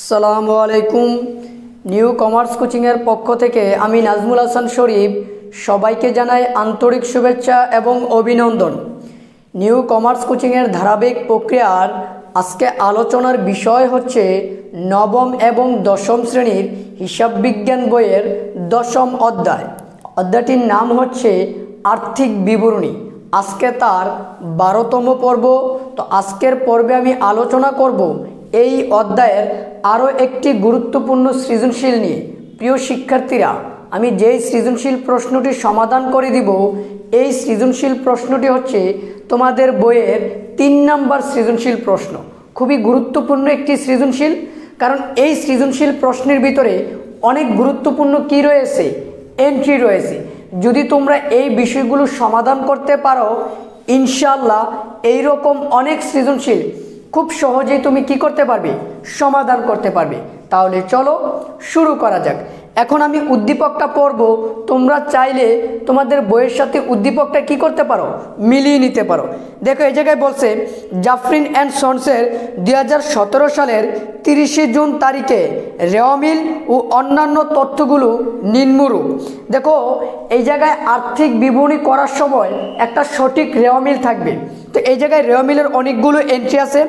আসসালামু আলাইকুম। New commerce কোচিংয়ের পক্ষ থেকে আমি নাজমুল হাসান শরীফ সবাইকে জানাই আন্তরিক শুভেচ্ছা এবং অভিনন্দন। নিউ কমার্স কোচিংয়ের ধারাবাহিক প্রক্রিয়ার আজকে আলোচনার বিষয় হচ্ছে নবম এবং দশম শ্রেণীর হিসাব বিজ্ঞান বইয়ের দশম অধ্যায়। অধ্যায়টির নাম হচ্ছে আর্থিক বিবরণী। আজকে তার 12তম পর্ব। তো আজকের পর্বে আমি আলোচনা করব এই অধ্যায়ের আরও একটি গুরুত্বপূর্ণ সৃজনশীল নিয়ে। প্রিয় শিক্ষার্থীরা, আমি যেই সৃজনশীল প্রশ্নটি সমাধান করে দিব, এই সৃজনশীল প্রশ্নটি হচ্ছে তোমাদের বইয়ের 3 নম্বর সৃজনশীল প্রশ্ন। খুবই গুরুত্বপূর্ণ একটি সৃজনশীল, কারণ এই সৃজনশীল প্রশ্নের ভিতরে অনেক গুরুত্বপূর্ণ কি রয়েছে, এন্ট্রি রয়েছে। যদি তোমরা এই বিষয়গুলো সমাধান করতে পারো, ইনশাআল্লাহ এই রকম অনেক সৃজনশীল খুব সহজেই তুমি কি করতে পারবে, সমাধান করতে পারবে। তাহলে চলো শুরু করা যাক। এখন আমি উদ্দীপকটা পড়ব, তোমরা চাইলে তোমাদের বইয়ের সাথে উদ্দীপকটা কি করতে পারো, মিলিয়ে নিতে পারো। দেখো এই জায়গায় বলছে জাফরিন অ্যান্ড সন্সের 2017 সালের 30 জুন তারিখে রেওয়ামিল ও অন্যান্য তথ্যগুলো নিম্নরূপ। দেখো এই জায়গায় আর্থিক বিবরণী করার সময় একটা সঠিক রেওয়ামিল থাকবে। তো এই জায়গায় রেওয়ামিলের অনেকগুলো এন্ট্রি আছে।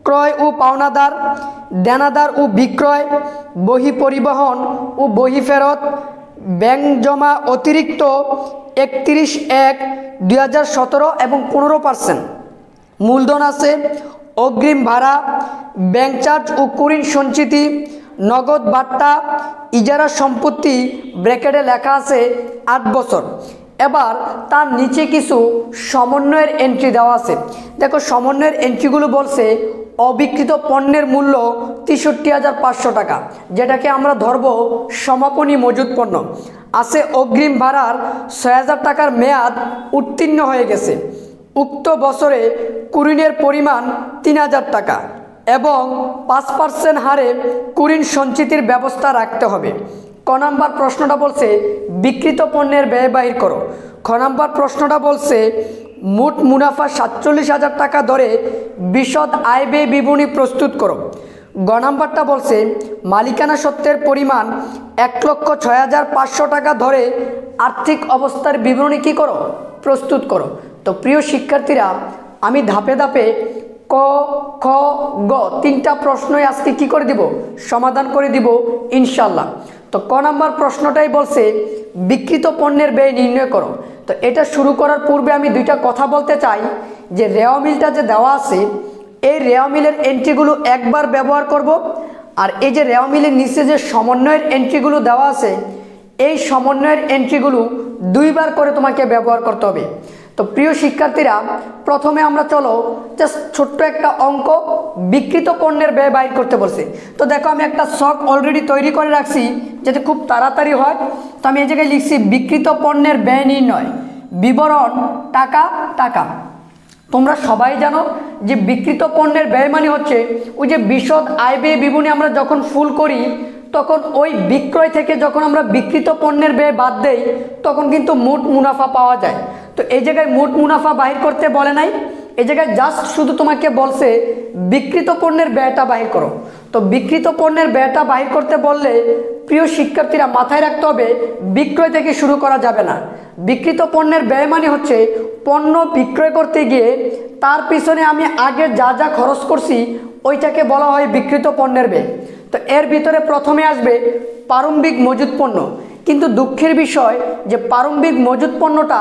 ক্রয় ও পাওনাদার, দেনাদার ও বিক্রয়, বহি পরিবহন ও বহি ফেরত, ব্যাংক জমা অতিরিক্ত 31/1/2017 এবং 15%। মূলধন আছে, অগ্রিম ভাড়া, ব্যাংক চার্জ ও কুরিন সঞ্চিতি, নগদ বাট্টা, ইজারা সম্পত্তি, ব্র্যাকেটে লেখা আছে 8 বছর। এবার তার নিচে কিছু সমন্বয়ের এন্ট্রি দেওয়া আছে। দেখো সমন্বয়ের এন্ট্রিগুলো বলছে অবিকৃত পণ্যের মূল্য 63,500 টাকা, যেটাকে আমরা ধরব সমাপনী মজুদ পণ্য। আছে অগ্রিম ভাড়ার 6,000 টাকার মেয়াদ উত্তীর্ণ হয়ে গেছে। উক্ত বছরে কুরিনের পরিমাণ 3,000 টাকা এবং 5% হারে কুরিন সঞ্চিতির ব্যবস্থা রাখতে হবে। ক নাম্বার প্রশ্নটা বলছে বিক্রিত পণ্যের ব্যয় বাহির করো। খ নাম্বার প্রশ্নটা বলছে মোট মুনাফা 47,000 টাকা ধরে বিশদ আয় ব্যয় বিবরণী প্রস্তুত করো। গ নাম্বারটা বলছে মালিকানা সত্ত্বের পরিমাণ 1,06,500 টাকা ধরে আর্থিক অবস্থার বিবরণী কি করো, প্রস্তুত করো। তো প্রিয় শিক্ষার্থীরা, আমি ধাপে ধাপে ক, খ, গ 3টা প্রশ্নই আজকে কি করে দিব, সমাধান করে দিব ইনশাল্লাহ। তো ক নাম্বার প্রশ্নটাই বলছে বিক্রিত পণ্যের ব্যয় নির্ণয় করো। তো এটা শুরু করার পূর্বে আমি 2টা কথা বলতে চাই যে রেওয়ামিলটা যে দেওয়া আছে, এই রেওয়ামিলের এন্ট্রিগুলো একবার ব্যবহার করব, আর এই যে রেওয়ামিলের নিচে যে সমন্বয়ের এন্ট্রিগুলো দেওয়া আছে, এই সমন্বয়ের এন্ট্রিগুলো 2বার করে তোমাকে ব্যবহার করতে হবে। তো প্রিয় শিক্ষার্থীরা, প্রথমে আমরা চলো জাস্ট ছোট্ট একটা অঙ্ক, বিক্রিত পণ্যের ব্যয় বাইর করতে বলছে। তো দেখো আমি একটা ছক অলরেডি তৈরি করে রাখছি যাতে খুব তাড়াতাড়ি হয়। তো আমি এই জায়গায় লিখছি বিক্রিত পণ্যের ব্যয় নির্ণয়, বিবরণ টাকা টাকা। তোমরা সবাই জানো যে বিক্রিত পণ্যের ব্যয় মানে হচ্ছে ওই যে বিশদ আয় ব্যয় বিবরণী আমরা যখন ফুল করি, তখন ওই বিক্রয় থেকে যখন আমরা বিক্রিত পণ্যের ব্যয় বাদ দেই, তখন কিন্তু মোট মুনাফা পাওয়া যায়। তো এই জায়গায় মোট মুনাফা বাহির করতে বলে নাই, এই জায়গায় জাস্ট শুধু তোমাকে বলছে বিক্রিত পণ্যের ব্যয়টা বাহির করো। তো বিক্রিত পণ্যের ব্যয়টা বাহির করতে বললে প্রিয় শিক্ষার্থীরা মাথায় রাখতে হবে বিক্রয় থেকে শুরু করা যাবে না। বিক্রিত পণ্যের ব্যয় মানে হচ্ছে পণ্য বিক্রয় করতে গিয়ে তার পিছনে আমি আগে যা যা খরচ করছি ওইটাকে বলা হয় বিক্রিত পণ্যের ব্যয়। তো এর ভিতরে প্রথমে আসবে প্রারম্ভিক মজুদ পণ্য, কিন্তু দুঃখের বিষয় যে প্রারম্ভিক মজুদ পণ্যটা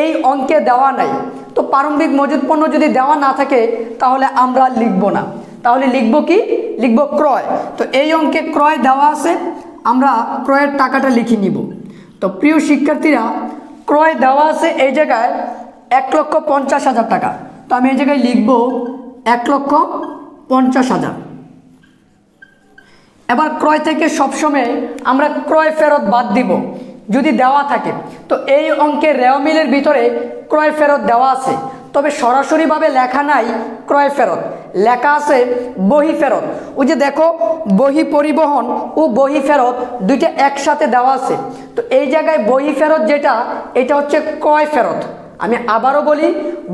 এই অঙ্কে দেওয়া নাই। তো প্রারম্ভিক মজুদ পণ্য যদি দেওয়া না থাকে তাহলে আমরা লিখব না, তাহলে লিখব কি, লিখব ক্রয়। তো এই অঙ্কে ক্রয় দেওয়া আছে, আমরা ক্রয়ের টাকাটা লিখে নিব। তো প্রিয় শিক্ষার্থীরা, ক্রয় দেওয়া আছে এই জায়গায় 1,50,000 টাকা। তো আমি এই জায়গায় লিখব 1,50,000। এবার ক্রয় থেকে সবসময় আমরা ক্রয় ফেরত বাদ দিব যদি দেওয়া থাকে। তো এই অঙ্কের রেওয়ামিলের ভিতরে ক্রয় ফেরত দেওয়া আছে, তবে সরাসরিভাবে লেখা নাই ক্রয় ফেরত, লেখা আছে বহি ফেরত। ওই যে দেখো বহি পরিবহন ও বহি ফেরত 2টা একসাথে দেওয়া আছে। তো এই জায়গায় বহি ফেরত যেটা, এটা হচ্ছে ক্রয় ফেরত, আমি আবারও বলি,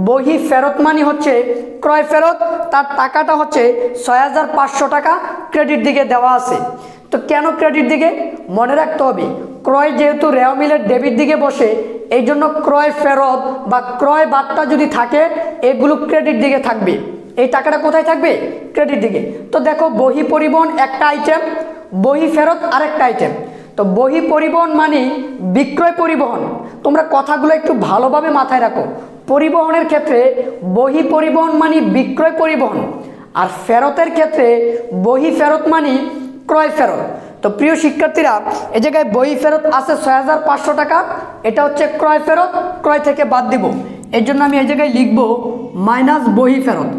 বহি ফেরত মানে হচ্ছে ক্রয় ফেরত, তার টাকাটা হচ্ছে ৬৫০০ টাকা ক্রেডিট দিকে দেওয়া আছে। তো কেন ক্রেডিট দিকে? মনে রাখতে হবে, ক্রয় যেহেতু রেওয়া মিলের ডেবিট দিকে বসে, এই জন্য ক্রয় ফেরত বা ক্রয় বার্তা যদি থাকে এগুলো ক্রেডিট দিকে থাকবে। এই টাকাটা কোথায় থাকবে? ক্রেডিট দিকে। তো দেখো, বহি পরিবহন একটা আইটেম, বহি ফেরত আরেকটা আইটেম। তো বহি পরিবহন মানে বিক্রয় পরিবহন। তোমরা কথাগুলো একটু ভালোভাবে মাথায় রাখো। পরিবহনের ক্ষেত্রে বহি পরিবহন মানে বিক্রয় পরিবহন, আর ফেরতের ক্ষেত্রে বহি ফেরত মানে ক্রয় ফেরত। তো প্রিয় শিক্ষার্থীরা, এই জায়গায় বহি ফেরত আছে ৬৫০০ টাকা, এটা হচ্ছে ক্রয় ফেরত, ক্রয় থেকে বাদ দিব। এর জন্য আমি এই জায়গায় লিখব মাইনাস বহি ফেরত।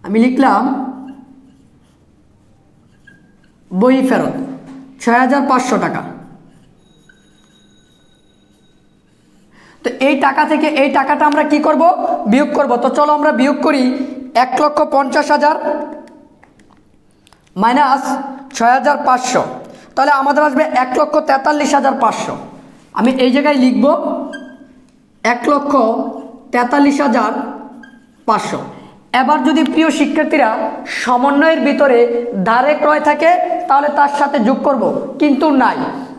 আমি লিখলাম বহি ফেরত ৬৫০০ টাকা। তো এই টাকা থেকে এই টাকাটা আমরা কি করব? বিয়োগ করব। তো চলো আমরা বিয়োগ করি। ১,৫০,০০০ মাইনাস ৬৫০০, তাহলে আমাদের আসবে ১,৪৩,৫০০। আমি এই জায়গায় লিখব ১,৪৩,৫০০। এবার যদি প্রিয় শিক্ষার্থীরা সমন্বয়ের ভিতরে ধারে ক্রয় থাকে তাহলে তার সাথে যোগ করব, কিন্তু নাই।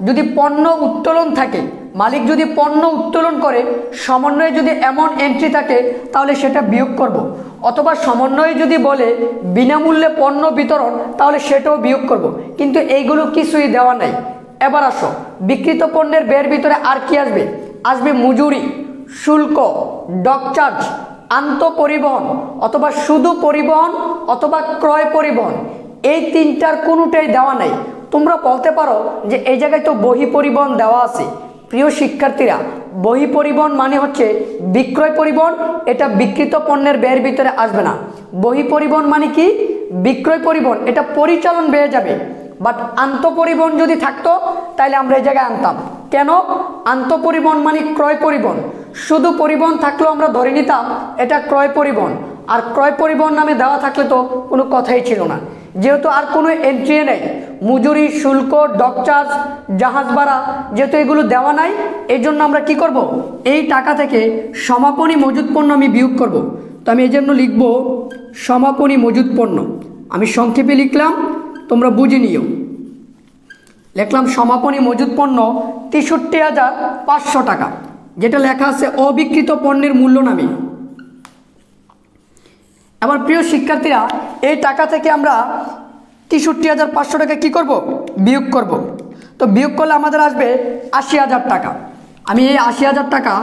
যদি পণ্য উত্তোলন থাকে, মালিক যদি পণ্য উত্তোলন করে, সমন্বয়ে যদি এমন এন্ট্রি থাকে তাহলে সেটা বিয়োগ করব। অথবা সমন্বয়ে যদি বলে বিনামূল্যে পণ্য বিতরণ, তাহলে সেটাও বিয়োগ করব। কিন্তু এইগুলো কিছুই দেওয়া নাই। এবার আসো, বিক্রিত পণ্যের ব্যয়ের ভিতরে আর কি আসবে? আসবে মজুরি, শুল্ক, ডক চার্জ, আন্তঃপরিবহন অথবা শুধু পরিবহন অথবা ক্রয় পরিবহন। এই তিনটার কোনোটাই দেওয়া নাই। তোমরা বলতে পারো যে এই জায়গায় তো বহি পরিবহন দেওয়া আছে। প্রিয় শিক্ষার্থীরা, বহি পরিবহন মানে হচ্ছে বিক্রয় পরিবহন, এটা বিক্রিত পণ্যের ব্যয়ের ভিতরে আসবে না। বহি পরিবহন মানে কি? বিক্রয় পরিবহন, এটা পরিচালন ব্যয়ে যাবে। বাট আন্তঃপরিবহন যদি থাকতো তাহলে আমরা এই জায়গায় আনতাম। কেন? আন্তঃপরিবহন মানে ক্রয় পরিবহন। শুধু পরিবহন থাকলেও আমরা ধরে নিতাম এটা ক্রয় পরিবহন, আর ক্রয় পরিবহন নামে দেওয়া থাকলে তো কোনো কথাই ছিল না। যেহেতু আর কোনো এন্ট্রি নেই, মজুরি, শুল্ক, ডক চার্জ, জাহাজ ভাড়া, যেহেতু এগুলো দেওয়া নাই, এই জন্য আমরা কি করব? এই টাকা থেকে সমাপনী মজুত পণ্য আমি বিয়োগ করব। তো আমি এই জন্য লিখব সমাপনী মজুত পণ্য। আমি সংক্ষেপে লিখলাম, তোমরা বুঝে নিও। লিখলাম সমাপনী মজুত পণ্য ৬৩,৫০০ টাকা, যেটা লেখা আছে অবিকৃত পণ্যের মূল্য নামে। এবার প্রিয় শিক্ষার্থীরা, এই টাকা থেকে আমরা ৬৩,৫০০ টাকা কী করব? বিয়োগ করব। তো বিয়োগ করলে আমাদের আসবে ৮০,০০০ টাকা। আমি এই ৮০,০০০ টাকা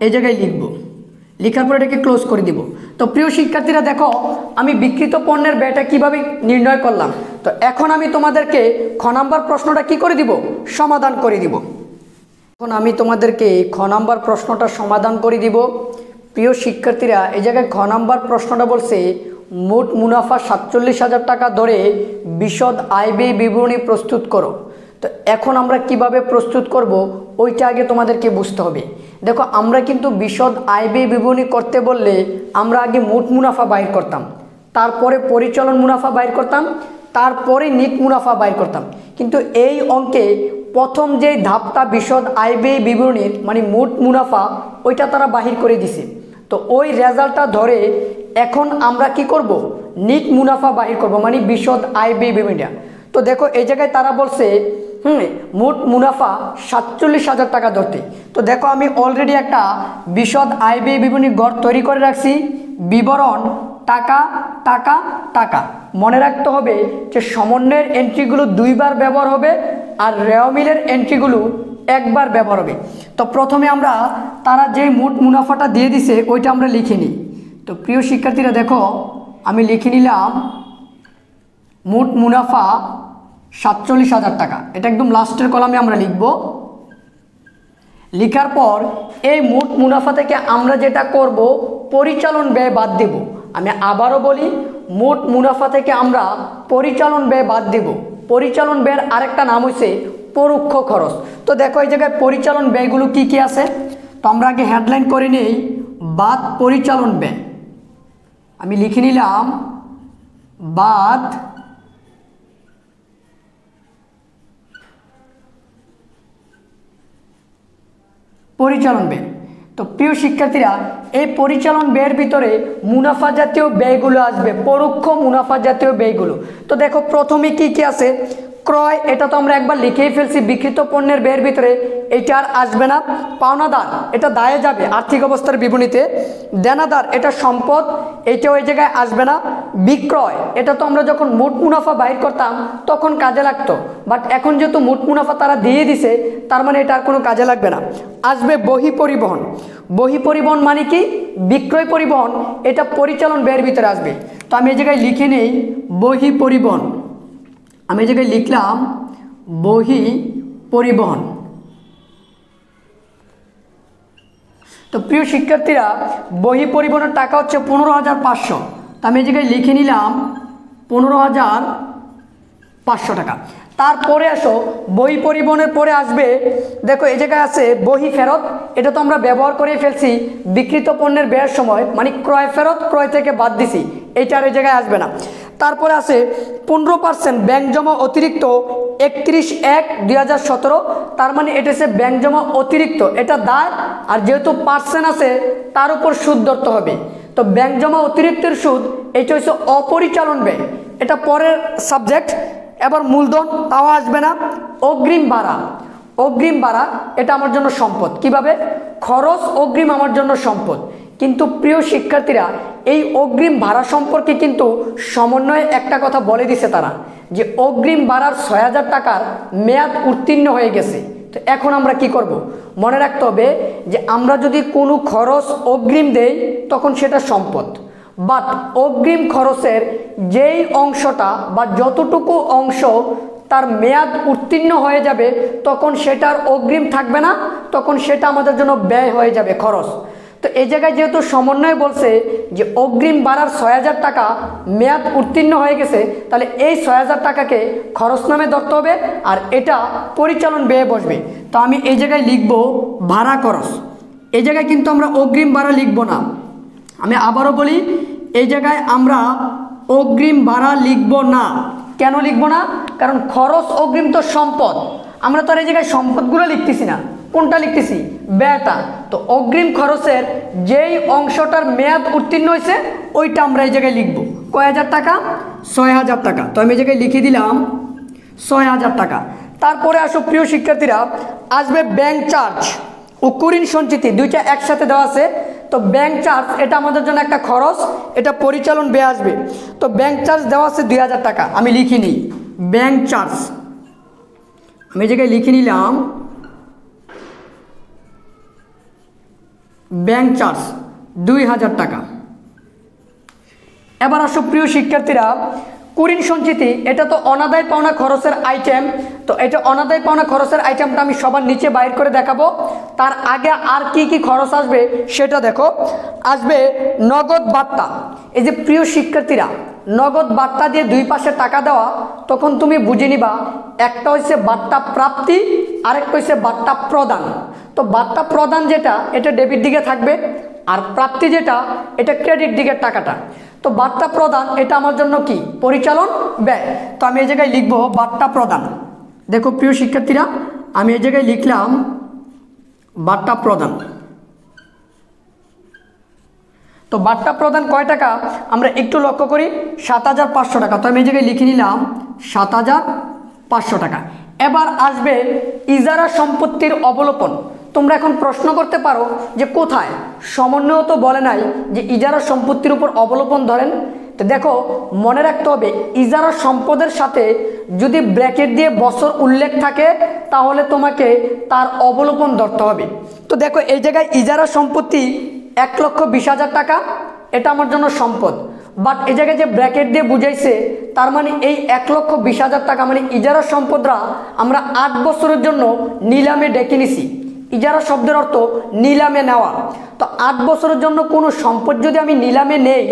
এই জায়গায় লিখব, লেখার পর এটাকে ক্লোজ করে দিব। তো প্রিয় শিক্ষার্থীরা দেখো, আমি বিক্রিত পণ্যের ব্যয়টা কিভাবে নির্ণয় করলাম। তো এখন আমি তোমাদেরকে খ নাম্বার প্রশ্নটা কি করে দিব? সমাধান করে দিব। এখন আমি তোমাদেরকে খ নাম্বার প্রশ্নটা সমাধান করে দিব। প্রিয় শিক্ষার্থীরা, এই জায়গায় খ নাম্বার প্রশ্নটা বলছে মোট মুনাফা ৪৭,০০০ টাকা ধরে বিশদ আয় ব্যয় বিবরণী প্রস্তুত করো। তো এখন আমরা কিভাবে প্রস্তুত করব ওইটা আগে তোমাদেরকে বুঝতে হবে। দেখো, আমরা কিন্তু বিশদ আয় ব্যয় বিবরণী করতে বললে আমরা আগে মোট মুনাফা বাইর করতাম, তারপরে পরিচালন মুনাফা বাইর করতাম, তারপরে নিট মুনাফা বাইর করতাম। কিন্তু এই অঙ্কে প্রথম যে ধাপটা বিশদ আয় ব্যয় বিবরণীর মানে মোট মুনাফা, ওইটা তারা বাহির করে দিছে। তো ওই রেজাল্টটা ধরে এখন আমরা কি করব? নিট মুনাফা বাহির করব, মানে বিশদ আয় ব্যয় বিবরণীটা। তো দেখো, এই জায়গায় তারা বলছে মোট মুনাফা ৪৭,০০০ টাকা ধরতে। তো দেখো, আমি অলরেডি একটা বিশদ আয় ব্যয় বিবরণী গড় তৈরি করে রাখছি। বিবরণ টাকা টাকা টাকা। মনে রাখতে হবে যে সমন্বয়ের এন্ট্রিগুলো দুইবার ব্যবহার হবে আর রেওয়া মিলের এন্ট্রিগুলো একবার ব্যবহার হবে। তো প্রথমে আমরা তারা যে মোট মুনাফাটা দিয়ে দিছে ওইটা আমরা লিখে নিই। তো প্রিয় শিক্ষার্থীরা দেখো, আমি লিখে নিলাম মোট মুনাফা ৪৭,০০০ টাকা। এটা একদম লাস্টের কলামে আমরা লিখব। লেখার পর এই মোট মুনাফা থেকে আমরা যেটা করব, পরিচালন ব্যয় বাদ দেব। আমি আবারও বলি, মোট মুনাফা থেকে আমরা পরিচালন ব্যয় বাদ দেব। পরিচালন ব্যয়ের আরেকটা নাম হচ্ছে পরোক্ষ খরচ। তো দেখো, এই জায়গায় পরিচালন ব্যয়গুলো কি কি আছে। তো আমরা আগে হেডলাইন করে নেই, বাদ পরিচালন ব্যয়। আমি লিখে নিলাম বাদ পরিচালন ব্যয়। তো প্রিয় শিক্ষার্থীরা, এই পরিচালন ব্যয়ের ভিতরে মুনাফা জাতীয় ব্যয়গুলো আসবে, পরোক্ষ মুনাফা জাতীয় ব্যয়গুলো। তো দেখো প্রথমে কি কি আছে, ক্রয়, এটা তো আমরা একবার লিখেই ফেলছি, বিক্রিত পণ্যের ব্যয়ের ভিতরে এটা আর আসবে না। পাওনাদার, এটা দায়ে যাবে আর্থিক অবস্থার বিবরণীতে। দেনাদার, এটা সম্পদ, এটাও এই জায়গায় আসবে না। বিক্রয়, এটা তো আমরা যখন মোট মুনাফা বাইর করতাম তখন কাজে লাগতো, বাট এখন যেহেতু মোট মুনাফা তারা দিয়ে দিছে, তার মানে এটা আর কোনো কাজে লাগবে না। আসবে বহি পরিবহন। বহি পরিবহন মানে কি, বিক্রয় পরিবহন, এটা পরিচালন ব্যয়ের ভিতরে আসবে। তো আমি এই জায়গায় লিখে নেই বহি পরিবহন, আমি এই জায়গায় লিখলাম বহি পরিবহন। তো প্রিয় শিক্ষার্থীরা, বহি পরিবহনের টাকা হচ্ছে 15,500। তো আমি এই জায়গায় লিখে নিলাম 15,500 টাকা। তারপরে আসো বহি পরিবহনের পরে আসবে, দেখো এই জায়গায় আছে বহি ফেরত, এটা তো আমরা ব্যবহার করে ফেলছি বিক্রিত পণ্যের ব্যয়ের সময়, মানে ক্রয় ফেরত, ক্রয় থেকে বাদ দিছি, এইটার এই জায়গায় আসবে না। তারপরে আছে 15% ব্যাংক জমা অতিরিক্ত 31/1/2017, তার মানে এটা হচ্ছে ব্যাংক জমা অতিরিক্ত, এটা দায়, আর যেহেতু পার্সেন্ট আছে তার উপর সুদ ধরতে হবে। তো ব্যাংক জমা অতিরিক্তের সুদ, এটা হচ্ছে অপরিচালন ব্যয়, এটা পরের সাবজেক্ট। এবার মূলধন, তাও আসবে না। অগ্রিম ভাড়া, অগ্রিম ভাড়া এটা আমার জন্য সম্পদ। কিভাবে, খরচ অগ্রিম আমার জন্য সম্পদ। কিন্তু প্রিয় শিক্ষার্থীরা, এই অগ্রিম ভাড়া সম্পর্কে কিন্তু সমন্বয়ে একটা কথা বলে দিছে তারা, যে অগ্রিম ভাড়ার 6,000 টাকার মেয়াদ উত্তীর্ণ হয়ে গেছে। তো এখন আমরা কি করব, মনে রাখতে হবে যে আমরা যদি কোনো খরচ অগ্রিম দেই তখন সেটা সম্পদ, বাট অগ্রিম খরচের যেই অংশটা বা যতটুকু অংশ তার মেয়াদ উত্তীর্ণ হয়ে যাবে তখন সেটার অগ্রিম থাকবে না, তখন সেটা আমাদের জন্য ব্যয় হয়ে যাবে, খরচ। তো এই জায়গায় যেহেতু সমন্বয় বলছে যে অগ্রিম ভাড়ার 6,000 টাকা মেয়াদ উত্তীর্ণ হয়ে গেছে, তাহলে এই 6,000 টাকাকে খরচ নামে ধরতে হবে, আর এটা পরিচালন ব্যয়ে বসবে। তো আমি এই জায়গায় লিখব ভাড়া খরচ, এই জায়গায় কিন্তু আমরা অগ্রিম ভাড়া লিখব না। আমি আবারও বলি, এই জায়গায় আমরা অগ্রিম ভাড়া লিখব না। কেন লিখব না, কারণ খরচ অগ্রিম তো সম্পদ, আমরা তো আর এই জায়গায় সম্পদগুলো লিখতেছি না, কোনটা লিখতেছি, ব্যয়টা। তো অগ্রিম খরচের যেই অংশটার মেয়াদ উত্তীর্ণ হয়েছে ওইটা আমরা এই জায়গায় লিখব। কয় হাজার টাকা, 6,000 টাকা। তো আমি এই জায়গায় লিখে দিলাম 6,000 টাকা। তারপরে আসো প্রিয় শিক্ষার্থীরা, আসবে ব্যাংক চার্জ ও কুরিন সঞ্চিতি, দুইটা একসাথে দেওয়া আছে। তো ব্যাংক চার্জ, এটা আমাদের জন্য একটা খরচ, এটা পরিচালন ব্যয় আসবে। তো ব্যাংক চার্জ দেওয়া আছে 2,000 টাকা, আমি লিখে নিই ব্যাংক চার্জ, আমি এই জায়গায় লিখে নিলাম ব্যাংক চার্জ 2,000 টাকা। এবার আসো প্রিয় শিক্ষার্থীরা, কুরিন সঞ্চিতি, এটা তো অনাদায় পাওনা খরচের আইটেম। তো এটা অনাদায় পাওনা খরচের আইটেমটা আমি সবার নিচে বাইর করে দেখাবো। তার আগে আর কি কি খরচ আসবে সেটা দেখো। আসবে নগদ বার্তা। এই যে প্রিয় শিক্ষার্থীরা, নগদ বার্তা দিয়ে দুই পাশে টাকা দেওয়া, তখন তুমি বুঝে নিবা একটা হচ্ছে বার্তা প্রাপ্তি, আরেকটা হচ্ছে বার্তা প্রদান। তো বার্তা প্রদান যেটা, এটা ডেবিট দিকে থাকবে, আর প্রাপ্তি যেটা, এটা ক্রেডিট দিকের টাকাটা। তো বার্তা প্রদান, এটা আমার জন্য কি, পরিচালন ব্যয়। তো আমি এই জায়গায় লিখবো বার্তা প্রদান। দেখো প্রিয় শিক্ষার্থীরা, আমি এই জায়গায় লিখলাম বার্তা প্রদান। তো বার্তা প্রদান কয় টাকা আমরা একটু লক্ষ্য করি, 7,500 টাকা। তো আমি এই জায়গায় লিখে নিলাম 7,500 টাকা। এবার আসবে ইজারা সম্পত্তির অবলোপন। তোমরা এখন প্রশ্ন করতে পারো যে কোথায়, সমন্বয় তো বলে নাই যে ইজারা সম্পত্তির উপর অবলোপন ধরেন। তো দেখো মনে রাখতে হবে, ইজারা সম্পদের সাথে যদি ব্র্যাকেট দিয়ে বছর উল্লেখ থাকে তাহলে তোমাকে তার অবলোপন ধরতে হবে। তো দেখো এই জায়গায় ইজারা সম্পত্তি 1,20,000 টাকা, এটা আমার জন্য সম্পদ, বাট এই জায়গায় যে ব্র্যাকেট দিয়ে বুঝাইছে তার মানে এই 1,20,000 টাকা মানে ইজারা সম্পদরা আমরা 8 বছরের জন্য নিলামে ডেকে নিছি। ইজারা শব্দের অর্থ নিলামে নেওয়া। তো 8 বছরের জন্য কোনো সম্পদ যদি আমি নিলামে নেই,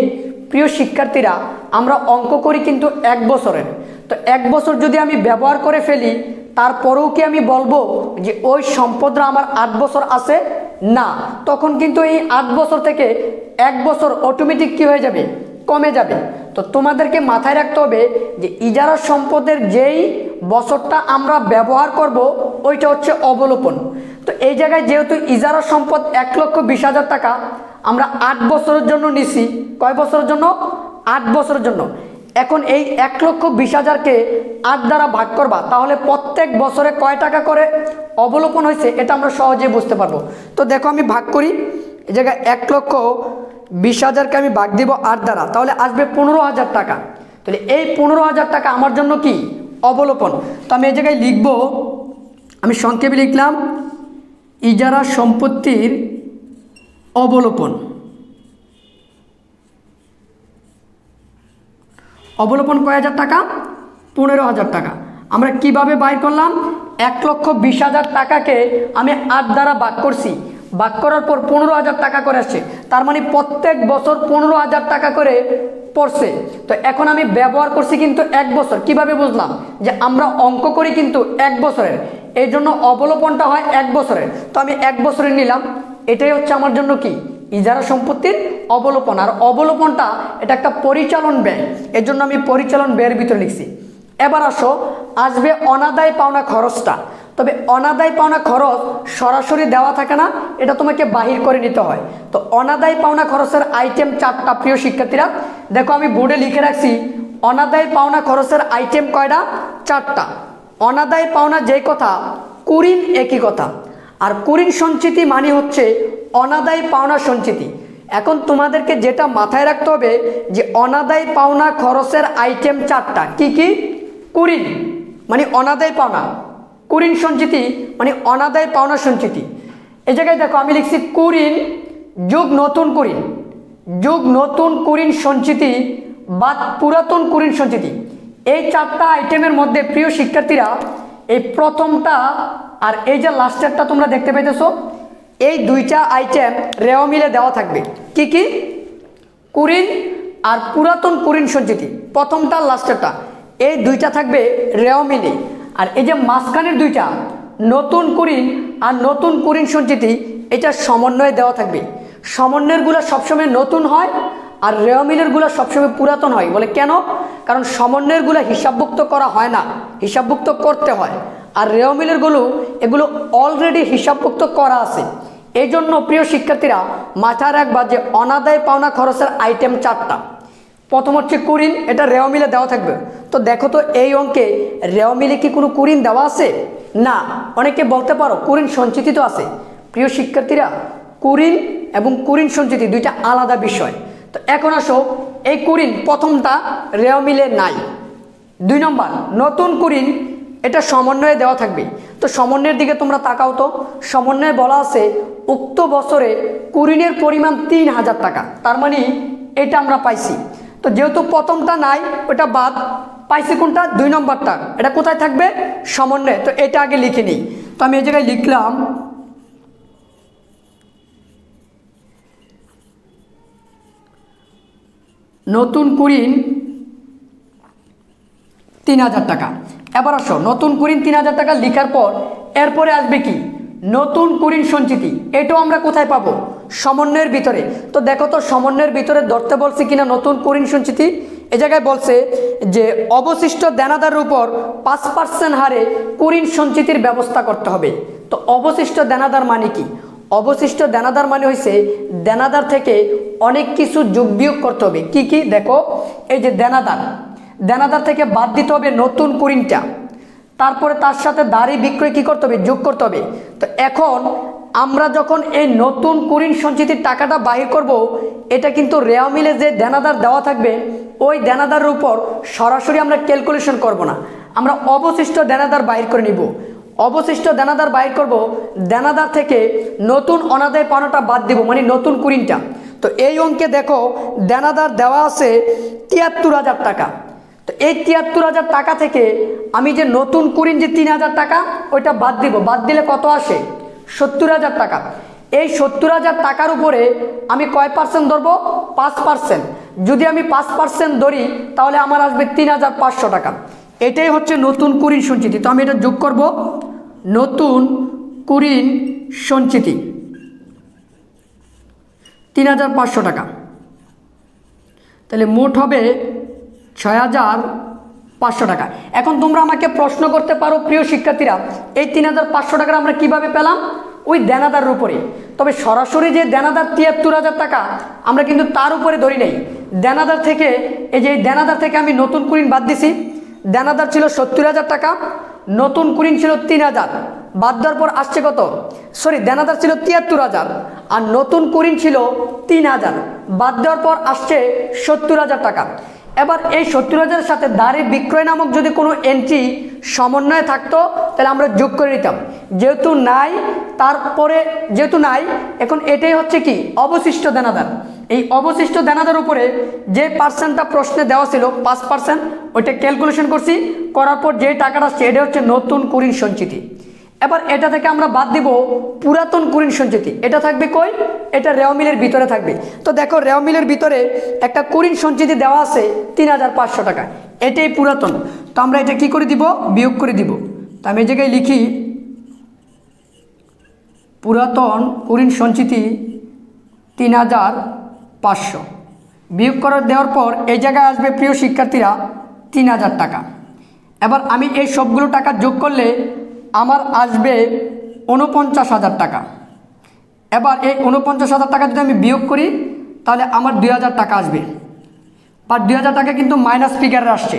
প্রিয় শিক্ষার্থীরা আমরা অঙ্ক করি কিন্তু 1 বছরের। তো 1 বছর যদি আমি ব্যবহার করে ফেলি, তারপরেও কি আমি বলবো যে ওই সম্পদরা আমার 8 বছর আছে? না, তখন কিন্তু এই 8 বছর থেকে 1 বছর অটোমেটিক কি হয়ে যাবে, কমে যাবে। তো তোমাদেরকে মাথায় রাখতে হবে যে ইজারা সম্পদের যেই বছরটা আমরা ব্যবহার করব ওইটা হচ্ছে অবলোপন। তো এই জায়গায় যেহেতু ইজারা সম্পদ 1,20,000 টাকা আমরা 8 বছরের জন্য নিছি। কয় বছরের জন্য? 8 বছরের জন্য। এখন এই 1,20,000কে 8 দ্বারা ভাগ করবা, তাহলে প্রত্যেক বছরে কয় টাকা করে অবলোপন হয়েছে এটা আমরা সহজেই বুঝতে পারবো। তো দেখো আমি ভাগ করি, এই জায়গায় 1,20,000কে আমি ভাগ দিব 8 দ্বারা, তাহলে আসবে 15,000 টাকা। তাহলে এই 15,000 টাকা আমার জন্য কি? অবলোপন। তো আমি এই জায়গায় লিখব, আমি সংক্ষেপে লিখলাম ইজারা সম্পত্তির অবলোপন। অবলোপন কয় হাজার টাকা? 15,000 টাকা। আমরা কিভাবে বাইর করলাম? 1,20,000 টাকাকে আমি 8 দ্বারা ভাগ করছি, ভাগ করার পর 15,000 টাকা করে আসছে, তার মানে প্রত্যেক বছর 15,000 টাকা করে পড়ছে। তো এখন আমি ব্যবহার করছি কিন্তু 1 বছর। কিভাবে বুঝলাম? যে আমরা অঙ্ক করি কিন্তু 1 বছরের, এই জন্য অবলোপনটা হয় 1 বছরের। তো আমি 1 বছরের নিলাম, এটাই হচ্ছে আমার জন্য কি? ইজারা সম্পত্তির অবলোপন। আর অবলোপনটা এটা একটা পরিচালন ব্যয়, এর জন্য আমি পরিচালন ব্যয়ের ভিতরে লিখছি। এবার আসবে অনাদায় পাওনা খরচটা। তবে অনাদায় পাওনা খরচ সরাসরি দেওয়া থাকে না, এটা তোমাকে বাহির করে নিতে হয়। তো অনাদায় পাওনা খরচের আইটেম 4টা। প্রিয় শিক্ষার্থীরা দেখো আমি বোর্ডে লিখে রাখছি, অনাদায় পাওনা খরচের আইটেম কয়টা? 4টা। অনাদায় পাওনা যেই কথা, কুঋণ একই কথা। আর কুঋণ সঞ্চিতি মানে হচ্ছে অনাদায় পাওনা সঞ্চিতি। এখন তোমাদেরকে যেটা মাথায় রাখতে হবে যে অনাদায় পাওনা খরচের আইটেম 4টা। কি কি? কুঋণ মানে অনাদায় পাওনা, কুঋণ সঞ্চিতি মানে অনাদায় পাওনা সঞ্চিতি। এই জায়গায় দেখো আমি লিখছি কুঋণ যোগ নতুন কুঋণ, যোগ নতুন কুঋণ সঞ্চিতি বা পুরাতন কুঋণ সঞ্চিতি। এই 4টা আইটেমের মধ্যে প্রিয় শিক্ষার্থীরা এই প্রথমটা আর এই যে লাস্টেরটা তোমরা দেখতে পাইতেছো, এই 2টা আইটেম রেও মিলে দেওয়া থাকবে। কি কি? কুঋণ আর পুরাতন কুঋণ সঞ্চিতি, প্রথমটা লাস্টেরটা, এই 2টা থাকবে রেও মিলে। আর এই যে মাঝখানের 2টা নতুন কুঋণ আর নতুন কুঋণ সঞ্চিতি, এটা সমন্বয়ে দেওয়া থাকবে। সমন্বয়েরগুলো সবসময় নতুন হয় আর রেও মিলেরগুলো সবসময় পুরাতন হয়। বলে কেন? কারণ সমন্বয়েরগুলো হিসাবভুক্ত করা হয় না, হিসাবভুক্ত করতে হয়। আর রেও মিলেরগুলো এগুলো অলরেডি হিসাবভুক্ত করা আছে। এই জন্য প্রিয় শিক্ষার্থীরা মাথায় রাখবা যে অনাদায় পাওনা খরচের আইটেম 4টা। প্রথম হচ্ছে কুঋণ, এটা রেও মিলে দেওয়া থাকবে। তো দেখো তো এই অঙ্কে রেও মিলে কি কোনো কুঋণ দেওয়া আছে? না। অনেকে বলতে পারো কুঋণ সঞ্চিতি তো আছে। প্রিয় শিক্ষার্থীরা কুঋণ এবং কুঋণ সঞ্চিতি 2টা আলাদা বিষয়। তো এখন এই কুঋণ প্রথমটা রেও মিলে নাই। 2 নম্বর নতুন কুঋণ, এটা সমন্বয়ে দেওয়া থাকবে। তো সমন্বয়ের দিকে তোমরা তাকাও তো, সমন্বয়ে বলা আছে উক্ত বছরে কুঋণের পরিমাণ 3,000 টাকা, তার মানে এটা আমরা পাইছি। তো যেহেতু প্রথমটা নাই ওটা বাদ, পাইছি কোনটা? 2 নম্বরটা। এটা কোথায় থাকবে? সমন্বয়ে। তো এটা আগে লিখে নিই। তো আমি এই জায়গায় লিখলাম নতুন কুঋণ 3,000 টাকা। এবার নতুন কুঋণ 3,000 টাকা লিখার পর এরপরে আসবে কি? নতুন কুঋণ সঞ্চিতি। এটাও আমরা কোথায় পাবো? সমন্বয়ের ভিতরে। তো দেখো তো সমন্বয়ের ভিতরে ধরতে বলছে কিনা নতুন কুঋণ সঞ্চিতি। এ জায়গায় বলছে যে অবশিষ্ট দেনাদারের উপর 5% হারে কুঋণ সঞ্চিতির ব্যবস্থা করতে হবে। তো অবশিষ্ট দেনাদার মানে কি? অবশিষ্ট দেনাদার মানে হয়েছে দেনাদার থেকে অনেক কিছু যোগ বিয়োগ করতে হবে। কি কি? দেখো এই যে দেনাদার থেকে বাদ দিতে হবে নতুন কুঋণটা, তারপরে তার সাথে দাঁড়ি বিক্রয় কি করতে হবে? যোগ করতে হবে। তো এখন আমরা যখন এই নতুন কুঋণ সঞ্চিতির টাকাটা বাহির করব, এটা কিন্তু রেও মিলে যে দেনাদার দেওয়া থাকবে ওই দেনাদারের উপর সরাসরি আমরা ক্যালকুলেশন করব না, আমরা অবশিষ্ট দেনাদার বাহির করে নিব। অবশিষ্ট দেনাদার বাহির করব, দেনাদার থেকে নতুন অনাদায় পাওনাটা বাদ দিব, মানে নতুন কুঋণটা। তো এই অঙ্কে দেখো দেনাদার দেওয়া আছে 73,000 টাকা। তো এই 73,000 টাকা থেকে আমি যে নতুন কুঋণ যে 3,000 টাকা ওইটা বাদ দিব, বাদ দিলে কত আসে? 70,000 টাকা। এই 70,000 টাকার উপরে আমি কয় পার্সেন্ট ধরবো? 5%। যদি আমি 5% ধরি তাহলে আমার আসবে 3,500 টাকা। এটাই হচ্ছে নতুন কুঋণ সঞ্চিতি। তো আমি এটা যোগ করব, নতুন কুঋণ সঞ্চিতি 3,500 টাকা। তাহলে মোট হবে 6,000 টাকা। এখন তোমরা আমাকে প্রশ্ন করতে পারো প্রিয় শিক্ষার্থীরা, এই 3,500 টাকা আমরা কিভাবে পেলাম? ওই দেনাদারের উপরে। তবে সরাসরি যে দেনাদার 73,000 টাকা আমরা কিন্তু তার উপরে ধরি নাই। দেনাদার থেকে এই যে দেনাদার থেকে আমি নতুন কুড়িন বাদ দিছি। দেনাদার ছিল 70,000 টাকা, নতুন কুড়িন ছিল 3,000, বাদ দেওয়ার পর আসছে কত? সরি, দেনাদার ছিল 73,000 আর নতুন কুড়িন ছিল 3,000, বাদ দেওয়ার পর আসছে 70,000 টাকা। এবার এই 70,000-এর সাথে দাঁড়ে বিক্রয় নামক যদি কোনো এন্ট্রি সমন্বয়ে থাকতো তাহলে আমরা যোগ করে নিতাম। যেহেতু নাই, তারপরে যেহেতু নাই, এখন এটাই হচ্ছে কি অবশিষ্ট দেনাদার। এই অবশিষ্ট দেনাদার উপরে যে পার্সেন্টটা প্রশ্নে দেওয়া ছিল 5%, ওইটা ক্যালকুলেশন করছি, করার পর যে টাকাটা আসছে এটা হচ্ছে নতুন কুড়িন সঞ্চিতি। এবার এটা থেকে আমরা বাদ দিব পুরাতন কুড়িন সঞ্চিতি। এটা থাকবে কই? এটা রেও মিলের ভিতরে থাকবে। তো দেখো, রেও মিলের ভিতরে একটা কুড়িন সঞ্চিতি দেওয়া আছে 3,500 টাকা, এটাই পুরাতন। তো আমরা এটা কি করে দিব? বিয়োগ করে দিব। তো আমি এই জায়গায় লিখি পুরাতন কুড়িন সঞ্চিতি 3,500, বিয়োগ করার দেওয়ার পর এই জায়গায় আসবে প্রিয় শিক্ষার্থীরা 3,000 টাকা। এবার আমি এই সবগুলো টাকা যোগ করলে আমার আসবে 49,000 টাকা। এবার এই 49,000 টাকা যদি আমি বিয়োগ করি তাহলে আমার 2,000 টাকা আসবে, বা 2,000 টাকা কিন্তু মাইনাস ফিগারে আসছে।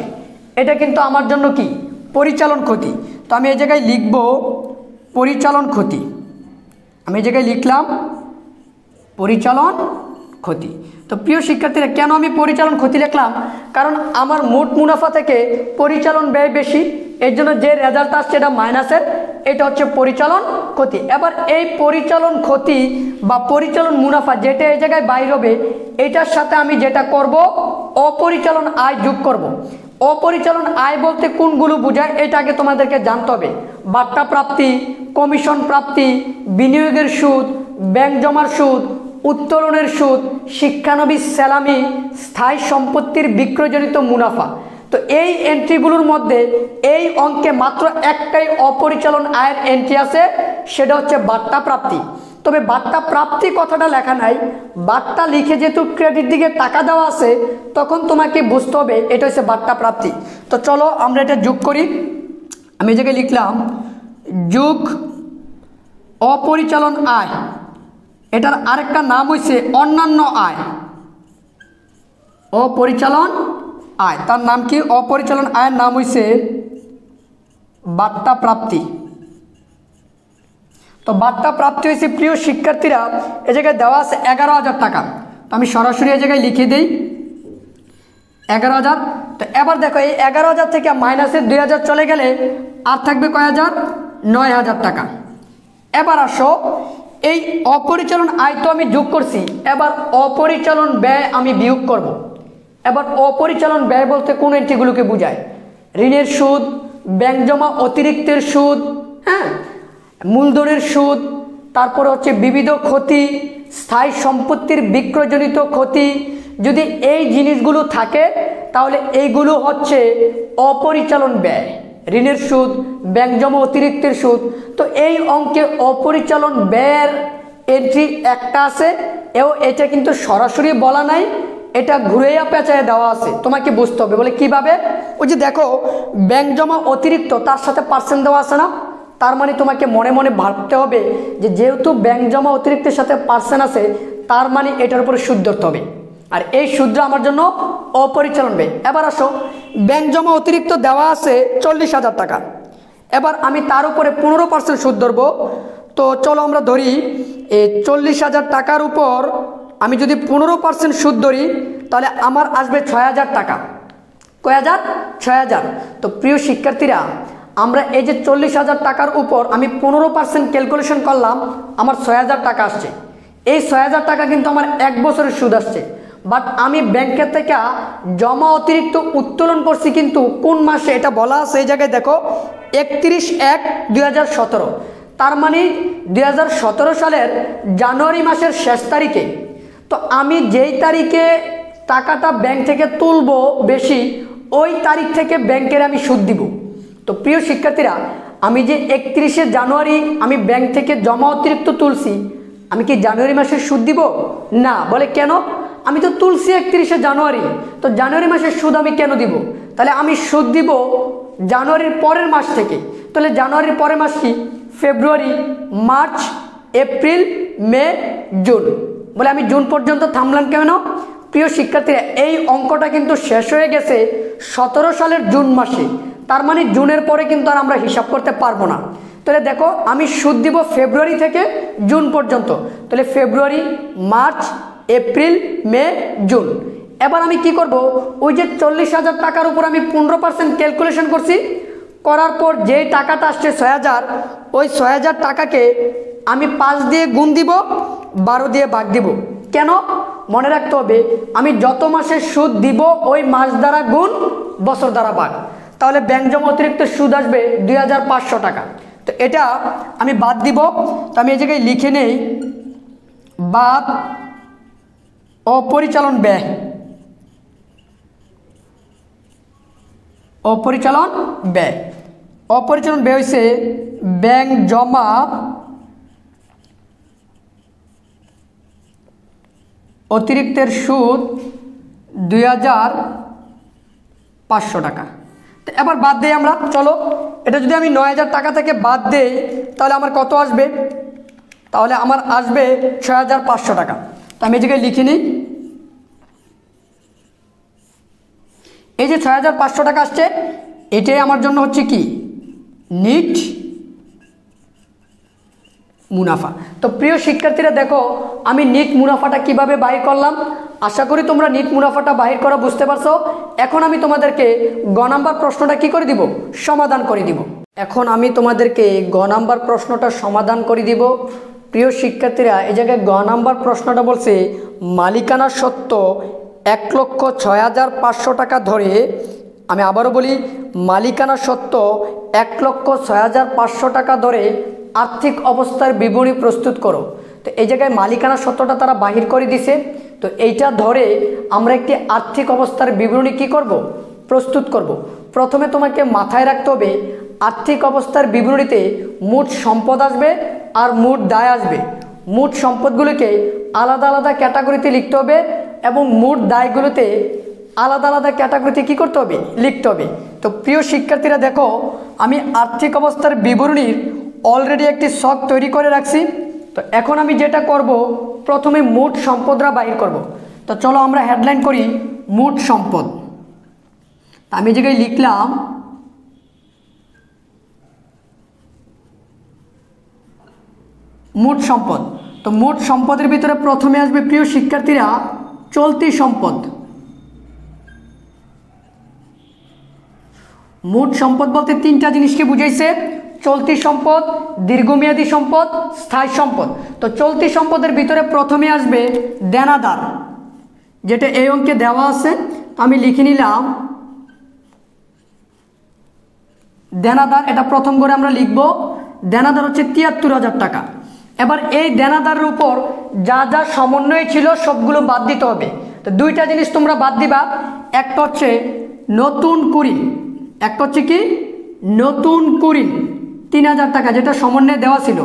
এটা কিন্তু আমার জন্য কি পরিচালন ক্ষতি। তো আমি এই জায়গায় লিখব পরিচালন ক্ষতি। আমি এই জায়গায় লিখলাম পরিচালন ক্ষতি। তো প্রিয় শিক্ষার্থীরা, কেন আমি পরিচালন ক্ষতি লিখলাম? কারণ আমার মোট মুনাফা থেকে পরিচালন ব্যয় বেশি, এর জন্য যে রেজাল্ট আসছে এটা মাইনাসের, এটা হচ্ছে পরিচালন ক্ষতি। এবার এই পরিচালন ক্ষতি বা পরিচালন মুনাফা যেটা এই জায়গায় বাইর হবে, এটার সাথে আমি যেটা করব অপরিচালন আয় যোগ করব। অপরিচালন আয় বলতে কোনগুলো বোঝায় এটা আগে তোমাদেরকে জানতে হবে। বাট্টা প্রাপ্তি, কমিশন প্রাপ্তি, বিনিয়োগের সুদ, ব্যাংক জমার সুদ, উত্তোলনের সুদ, শিক্ষানবিশ স্যালামি, স্থায়ী সম্পত্তির বিক্রয়জনিত মুনাফা। তো এই এন্ট্রিগুলোর মধ্যে এই অঙ্কে মাত্র একটাই অপরিচালন আয়ের এন্ট্রি আছে, সেটা হচ্ছে বাট্টা প্রাপ্তি। তবে বাট্টা প্রাপ্তি কথাটা লেখা নাই, বাট্টা লিখে যেহেতু ক্রেডিট দিকে টাকা দেওয়া আছে তখন তোমাকে বুঝতে হবে এটা হচ্ছে বাট্টা প্রাপ্তি। তো চলো আমরা এটা যোগ করি। আমি এই জায়গায় লিখলাম যোগ অপরিচালন আয়। এটার আরেকটা নাম হয়েছে অন্যান্য আয়। অপরিচালন আয়, তার নাম কি? অপরিচালন আয়ের নাম হয়েছে বাট্টা প্রাপ্তি। তো বাট্টা প্রাপ্তি হয়েছে প্রিয় শিক্ষার্থীরা, এ জায়গায় দেওয়া আছে 11,000 টাকা। তো আমি সরাসরি এই জায়গায় লিখে দিই 11,000। তো এবার দেখো, এই 11,000 থেকে মাইনাসের 2,000 চলে গেলে আর থাকবে কয় হাজার? 9,000 টাকা। এবার আসো, এই অপরিচালন আয় তো আমি যোগ করছি, এবার অপরিচালন ব্যয় আমি বিয়োগ করব। এবার অপরিচালন ব্যয় বলতে কোন এন্ট্রিগুলোকে বোঝায়? ঋণের সুদ, ব্যাংক জমা অতিরিক্তের সুদ, হ্যাঁ, মূলধনের সুদ, তারপরে হচ্ছে বিবিধ ক্ষতি, স্থায়ী সম্পত্তির বিক্রয়জনিত ক্ষতি। যদি এই জিনিসগুলো থাকে তাহলে এইগুলো হচ্ছে অপরিচালন ব্যয়। ঋণের সুদ, ব্যাংক জমা অতিরিক্তের সুদ। তো এই অঙ্কে অপরিচালন ব্যয়ের এন্ট্রি একটা আছে, এটা কিন্তু সরাসরি বলা নাই, এটা ঘুরেয়া পেঁচায় দেওয়া আছে, তোমাকে বুঝতে হবে। বলে কিভাবে? ওই যে দেখো, ব্যাংক জমা অতিরিক্ত, তার সাথে পার্সেন্ট দেওয়া আছে না? তার মানে তোমাকে মনে মনে ভাবতে হবে যে যেহেতু ব্যাংক জমা অতিরিক্তের সাথে পার্সেন্ট আছে, তার মানে এটার উপরে সুদ ধরতে হবে। আর এই সুদটা আমার জন্য অপরিচালন ব্যয়। এবার আসো, ব্যাংক জমা অতিরিক্ত দেওয়া আছে 40,000 টাকা। এবার আমি তার উপরে 15% সুদ ধরবো। তো চলো আমরা ধরি এই 40,000 টাকার উপর আমি যদি 15% সুদ ধরি তাহলে আমার আসবে 6,000 টাকা। কয় হাজার? 6,000। তো প্রিয় শিক্ষার্থীরা, আমরা এই যে 40,000 টাকার উপর আমি 15% ক্যালকুলেশন করলাম, আমার 6,000 টাকা আসছে। এই 6,000 টাকা কিন্তু আমার 1 বছরের সুদ আসছে। বাট আমি ব্যাংকের থেকে জমা অতিরিক্ত উত্তোলন করছি কিন্তু কোন মাসে এটা বলা আছে, এই জায়গায় দেখো 31/1/2017। তার মানে 2017 সালের জানুয়ারি মাসের শেষ তারিখে। তো আমি যেই তারিখে টাকাটা ব্যাংক থেকে তুলবো বেশি, ওই তারিখ থেকে ব্যাংকের আমি সুদ দিব। তো প্রিয় শিক্ষার্থীরা, আমি যে 31শে জানুয়ারি আমি ব্যাংক থেকে জমা অতিরিক্ত তুলছি, আমি কি জানুয়ারি মাসের সুদ দিব? না। বলে কেন? আমি তো তুলছি 31শে জানুয়ারি, তো জানুয়ারি মাসের সুদ আমি কেন দিব? তাহলে আমি সুদ দিব জানুয়ারির পরের মাস থেকে। তাহলে জানুয়ারির পরের মাস কি? ফেব্রুয়ারি, মার্চ, এপ্রিল, মে, জুন। বলে আমি জুন পর্যন্ত থামলাম কেন? প্রিয় শিক্ষার্থীরা, এই অঙ্কটা কিন্তু শেষ হয়ে গেছে 17 সালের জুন মাসে। তার মানে জুনের পরে কিন্তু আর আমরা হিসাব করতে পারবো না। তাহলে দেখো আমি সুদ দিব ফেব্রুয়ারি থেকে জুন পর্যন্ত। তাহলে ফেব্রুয়ারি, মার্চ, এপ্রিল, মে, জুন। এবার আমি কি করব? ওই যে 40,000 টাকার উপর আমি 15% ক্যালকুলেশন করছি, করার পর যে টাকাটা আসছে 6,000, ওই 6,000 টাকাকে আমি 5 দিয়ে গুণ দিব, 12 দিয়ে ভাগ দিব। কেন? মনে রাখতে হবে আমি যত মাসে সুদ দিব ওই মাস দ্বারা গুণ, বছর দ্বারা ভাগ। তাহলে ব্যাংক জমা অতিরিক্ত সুদ আসবে 2,500 টাকা। তো এটা আমি বাদ দিব। তো আমি এই জায়গায় লিখে নেই বাদ অপরিচালন ব্যয়। অপরিচালন ব্যয়, অপরিচালন ব্যয় হয়েছে ব্যাংক জমা অতিরিক্তের সুদ 2,500 টাকা। তো এবার বাদ দেই আমরা। চলো এটা যদি আমি 9,000 টাকা থেকে বাদ দেই তাহলে আমার কত আসবে? তাহলে আমার আসবে 6,500 টাকা। তো আমি এই জায়গায় লিখে নিই, এই যে 6,500 টাকা আসছে, এটাই আমার জন্য হচ্ছে কি? নিট মুনাফা। তো প্রিয় শিক্ষার্থীরা দেখো আমি নিট মুনাফাটা কিভাবে বাহির করলাম। আশা করি তোমরা নিট মুনাফাটা বাহির করা বুঝতে পারছো। এখন আমি তোমাদেরকে গ নাম্বার প্রশ্নটা কি করে দিব? সমাধান করে দিব। এখন আমি তোমাদেরকে গ নাম্বার প্রশ্নটা সমাধান করে দিব। প্রিয় শিক্ষার্থীরা, এই জায়গায় গ নাম্বার প্রশ্নটা বলছে মালিকানা সত্ত্ব 1,06,500 টাকা ধরে, আমি আবারও বলি মালিকানা সত্ত্ব 1,06,500 টাকা ধরে আর্থিক অবস্থার বিবরণী প্রস্তুত করো। তো এই জায়গায় মালিকানা সত্ত্বটা তারা বাহির করে দিছে। তো এইটা ধরে আমরা একটি আর্থিক অবস্থার বিবরণী কি করব? প্রস্তুত করব। প্রথমে তোমাকে মাথায় রাখতে হবে আর্থিক অবস্থার বিবরণীতে মোট সম্পদ আসবে আর মোট দায় আসবে। মোট সম্পদগুলোকে আলাদা আলাদা ক্যাটাগরিতে লিখতে হবে এবং মোট দায়গুলোতে আলাদা আলাদা ক্যাটাগরিতে কি করতে হবে? লিখতে হবে। তো প্রিয় শিক্ষার্থীরা দেখো আমি আর্থিক অবস্থার বিবরণীর অলরেডি একটি ছক তৈরি করে রাখছি। তো এখন আমি যেটা করব, প্রথমে মোট সম্পদরা বাহির করব। তো চলো আমরা হেডলাইন করি মোট সম্পদ। আমি এই জায়গায় লিখলাম মোট সম্পদ। তো মোট সম্পদের ভিতরে প্রথমে আসবে প্রিয় শিক্ষার্থীরা চলতি সম্পদ। মোট সম্পদ বলতে তিনটা জিনিসকে বুঝাইছে, চলতি সম্পদ, দীর্ঘমেয়াদী সম্পদ, স্থায়ী সম্পদ। তো চলতি সম্পদের ভিতরে প্রথমে আসবে দেনাদার, যেটা এই অঙ্কে দেওয়া আছে। আমি লিখে নিলাম দেনাদার। এটা প্রথম করে আমরা লিখব। দেনাদার হচ্ছে 73,000 টাকা। এবার এই দেনাদারের উপর যা যা সমন্বয় ছিল সবগুলো বাদ দিতে হবে। তো দুইটা জিনিস তোমরা বাদ দিবা, একটা হচ্ছে নতুন কুড়ি, একটা হচ্ছে কি নতুন কুড়ি 3,000 টাকা, যেটা সমন্বয়ে দেওয়া ছিল।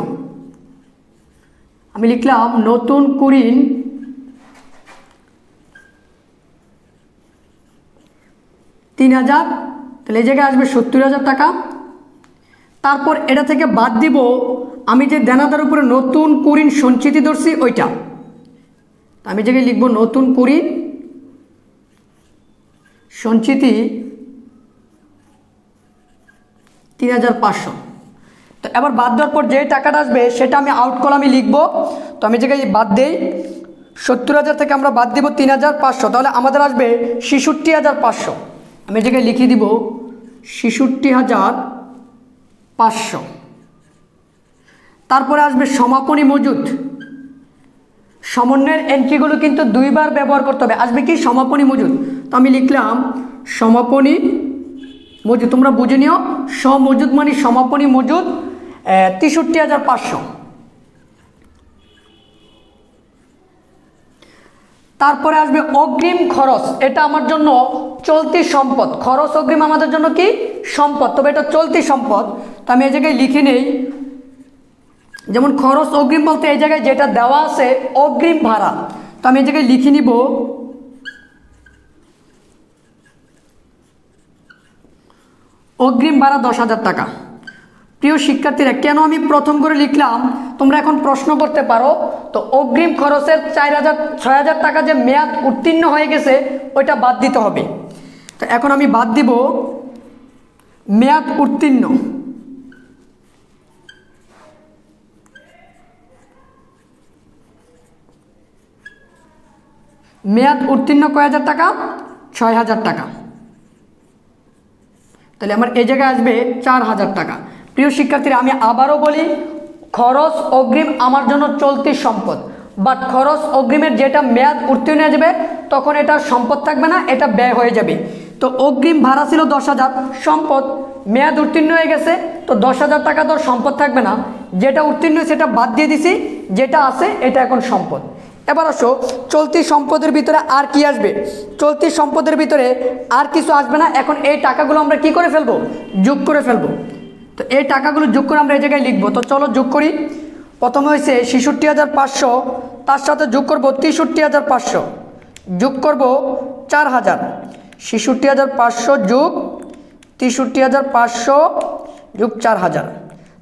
আমি লিখলাম নতুন কুড়ি 3,000। তাহলে এই জায়গায় আসবে 70,000 টাকা। তারপর এটা থেকে বাদ দিব আমি যে দেনাদার উপরে নতুন কুড়িন সঞ্চিতি ধরছি ওইটা। আমি জায়গায় লিখব নতুন কুড়ি সঞ্চিতি 3,500। তো এবার বাদ দেওয়ার পর যে টাকাটা আসবে সেটা আমি আউট কলামে লিখব। তো আমি জায়গায় বাদ দেই 70,000 থেকে আমরা বাদ দিব 3,500, তাহলে আমাদের আসবে 66,500। আমি জায়গায় লিখে দিব 66,500। তারপরে আসবে সমাপনী মজুদ। সমন্বয়ের এন্ট্রিগুলো কিন্তু দুইবার ব্যবহার করতে হবে। আসবে কি সমাপনী মজুদ। তো আমি লিখলাম সমাপনী মজুদ। তোমরা বুঝে নিও, সমজুদ মানে সমাপনী মজুদ 63,500। তারপরে আসবে অগ্রিম খরচ। এটা আমার জন্য চলতি সম্পদ। খরচ অগ্রিম আমাদের জন্য কি সম্পদ, তবে এটা চলতি সম্পদ। তো আমি এই জায়গায় লিখে নেই, যেমন খরচ অগ্রিম বলতে এই জায়গায় যেটা দেওয়া আছে অগ্রিম ভাড়া। তো আমি এই জায়গায় লিখে নিব অগ্রিম ভাড়া 10,000 টাকা। প্রিয় শিক্ষার্থীরা, কেন আমি প্রথম করে লিখলাম তোমরা এখন প্রশ্ন করতে পারো, তো অগ্রিম খরচের 6,000 টাকা যে মেয়াদ উত্তীর্ণ হয়ে গেছে ওইটা বাদ দিতে হবে। তো এখন আমি বাদ দিব মেয়াদ উত্তীর্ণ। মেয়াদ উত্তীর্ণ কয় হাজার টাকা? 6,000 টাকা। তাহলে আমার এই জায়গায় আসবে 4,000 টাকা। প্রিয় শিক্ষার্থীরা, আমি আবারও বলি, খরচ অগ্রিম আমার জন্য চলতি সম্পদ, বাট খরচ অগ্রিমের যেটা মেয়াদ উত্তীর্ণ হয়ে যাবে তখন এটা সম্পদ থাকবে না, এটা ব্যয় হয়ে যাবে। তো অগ্রিম ভাড়া ছিল 10,000, সম্পদ, মেয়াদ উত্তীর্ণ হয়ে গেছে, তো 10,000 টাকা তো সম্পদ থাকবে না, যেটা উত্তীর্ণ সেটা বাদ দিয়ে দিছি, যেটা আছে এটা এখন সম্পদ। এবার আসো, চলতি সম্পদের ভিতরে আর কি আসবে? চলতি সম্পদের ভিতরে আর কিছু আসবে না। এখন এই টাকাগুলো আমরা কি করে ফেলবো? যোগ করে ফেলবো। তো এই টাকাগুলো যোগ করে আমরা এই জায়গায় লিখবো। তো চলো যোগ করি। প্রথমে হয়েছে 66,500, তার সাথে যোগ করবো 63,500, যোগ করবো 4,000। 66,500 যোগ 63,500 যোগ 4,000,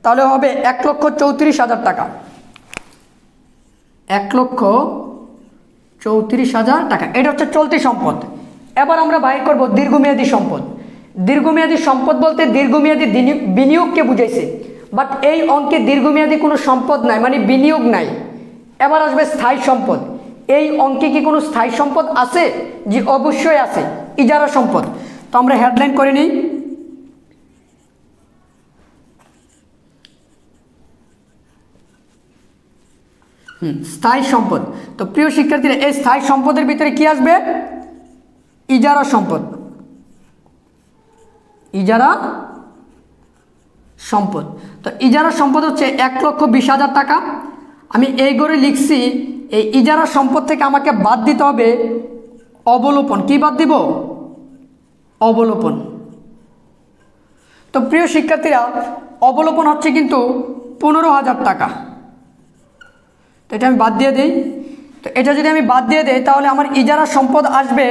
তাহলে হবে 1,34,000 টাকা। 1,34,000 টাকা, এটা হচ্ছে চলতি সম্পদ। এবার আমরা বাইর করব দীর্ঘমেয়াদী সম্পদ। দীর্ঘমেয়াদী সম্পদ বলতে দীর্ঘমেয়াদী বিনিয়োগকে বুঝাইছে, বাট এই অঙ্কে দীর্ঘমেয়াদী কোনো সম্পদ নাই, মানে বিনিয়োগ নাই। এবার আসবে স্থায়ী সম্পদ। এই অঙ্কে কি কোনো স্থায়ী সম্পদ আছে? জি অবশ্যই আছে, ইজারা সম্পদ। তো আমরা হেডলাইন করে নিই, স্থায়ী সম্পদ। তো প্রিয় শিক্ষার্থীরা, এই স্থায়ী সম্পদের ভিতরে কি আসবে? ইজারা সম্পদ। ইজারা সম্পদ। তো ইজারা সম্পদ হচ্ছে 1,20,000 টাকা। আমি এই করে লিখছি, এই ইজারা সম্পদ থেকে আমাকে বাদ দিতে হবে অবলোপন। কি বাদ দিব? অবলোপন। তো প্রিয় শিক্ষার্থীরা, অবলোপন হচ্ছে কিন্তু 15,000 টাকা। তো এটা আমি বাদ দিয়ে দিই। তো এটা যদি আমি বাদ দিয়ে দিই তাহলে আমার ইজারা সম্পদ আসবে